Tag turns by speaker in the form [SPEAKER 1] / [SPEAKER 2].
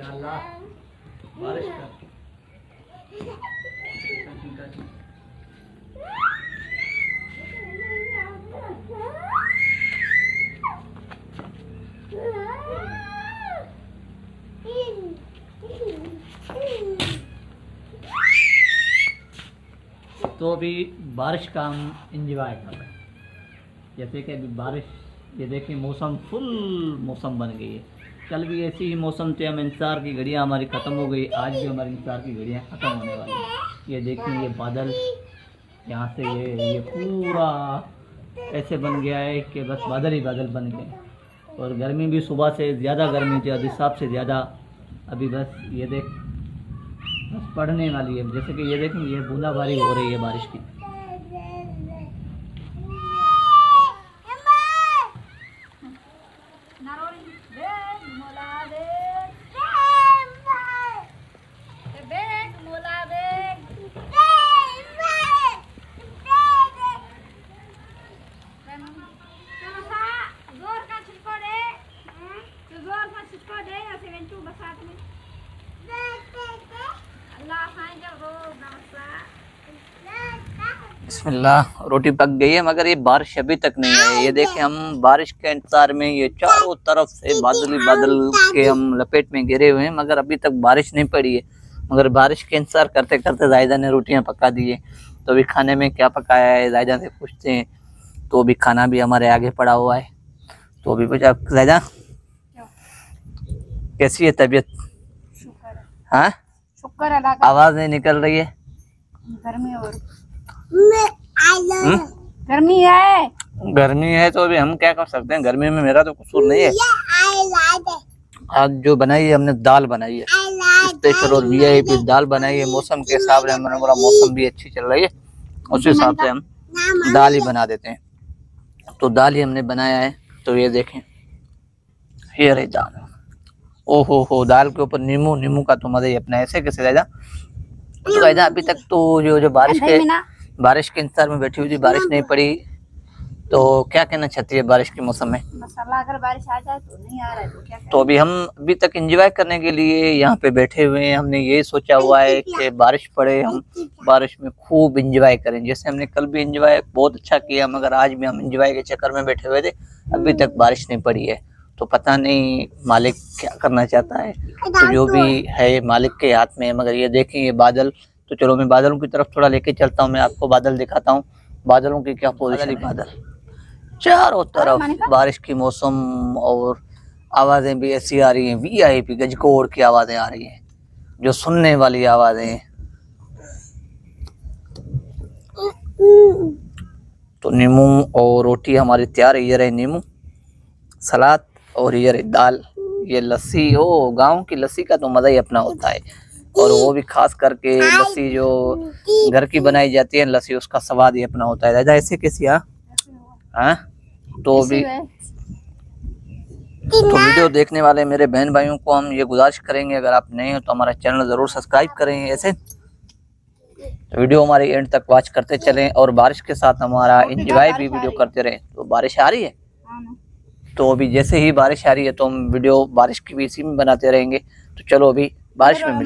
[SPEAKER 1] माशाल्लाह बारिश का तो अभी बारिश का हम इंजॉय कर रहे हैं। जैसे कि अभी बारिश, ये देखिए मौसम फुल मौसम बन गई है। कल भी ऐसी ही मौसम थे, हम इंतज़ार की घड़ियाँ हमारी ख़त्म हो गई। आज भी हमारी इंतज़ार की घड़ियाँ ख़त्म होने वाली हैं। ये देखिए ये बादल यहाँ से ये पूरा ऐसे बन गया है कि बस बादल ही बादल बन गए। और गर्मी भी सुबह से ज़्यादा गर्मी थी, अभी हिसाब से ज़्यादा। अभी बस ये देख बस पड़ने वाली है। जैसे कि ये देखें ये बूंदाबांदी हो रही है बारिश की। बिस्मिल्लाह, रोटी पक गई है मगर ये बारिश अभी तक नहीं आई। ये देखें हम बारिश के इंतजार में, ये चारों तरफ से बादल ही बादल के हम लपेट में घिरे हुए हैं मगर अभी तक बारिश नहीं पड़ी है। मगर बारिश के इंतजार करते करते जायदा ने रोटियां पका दी है। तो अभी खाने में क्या पकाया है जायदा से पूछते हैं। तो अभी खाना भी हमारे आगे पड़ा हुआ है। तो अभी पूछा जायदा कैसी है तबीयत? हाँ
[SPEAKER 2] शुक्र अल्लाह का।
[SPEAKER 1] आवाज नहीं निकल रही है।
[SPEAKER 2] गर्मी और गर्मी है।
[SPEAKER 1] गर्मी है तो अभी हम क्या कर सकते हैं, गर्मी में मेरा तो कसूर नहीं है। आज जो बनाई है हमने दाल बनाई है स्पेशल और वीआईपी दाल बनाई है। मौसम के हिसाब से हमने बोला मौसम भी अच्छी चल रही है, उस हिसाब से हम दाल ही बना देते हैं। तो दाल ही हमने बनाया है। तो ये देखें ये रही दाल। ओहो हो, दाल के ऊपर नींबू का तो मजा ही अपना। ऐसे कैसे जायदा? तो जायदा अभी तक तो जो बारिश के इंतजार में बैठी हुई थी, बारिश नहीं पड़ी। तो क्या कहना चाहती है बारिश के मौसम में?
[SPEAKER 2] मसाला अगर बारिश आ जाए तो नहीं आ रहा है तो क्या करें?
[SPEAKER 1] तो अभी हम अभी तक एंजॉय करने के लिए यहाँ पे बैठे हुए हैं। हमने ये सोचा हुआ है कि बारिश पड़े, हम बारिश में खूब एंजॉय करें। जैसे हमने कल भी एंजॉय बहुत अच्छा किया मगर आज भी हम एंजॉय के चक्कर में बैठे हुए थे। अभी तक बारिश नहीं पड़ी है तो पता नहीं मालिक क्या करना चाहता है। तो जो भी है मालिक के हाथ में है। मगर ये देखें ये बादल, तो चलो मैं बादलों की तरफ थोड़ा लेके चलता हूँ। मैं आपको बादल दिखाता हूँ, बादलों की क्या पोजीशन है। बादल चारों तरफ बारिश की मौसम और आवाजें भी ऐसी आ रही हैं, वीआईपी गजकोड़ की आवाजें आ रही हैं, जो सुनने वाली आवाजें हैं। तो नींबू और रोटी हमारी तैयार है। ये रहे नींबू, सलाद और ये रही दाल, ये लस्सी। हो गांव की लस्सी का तो मजा ही अपना होता है। और वो भी खास करके लस्सी जो घर की बनाई जाती है लस्सी, उसका स्वाद ही अपना होता है। दादा ऐसे कैसी? हाँ तो भी तो वीडियो देखने वाले मेरे बहन भाइयों को हम ये गुजारिश करेंगे, अगर आप नए हो तो हमारा चैनल जरूर सब्सक्राइब करें। ऐसे तो वीडियो हमारी एंड तक वॉच करते चलें और बारिश के साथ हमारा एंजॉय भी वीडियो करते रहें। तो बारिश आ रही है, तो अभी जैसे ही बारिश आ रही है तो हम वीडियो बारिश की भी इसी में बनाते रहेंगे। तो चलो अभी बारिश में मिलते हैं।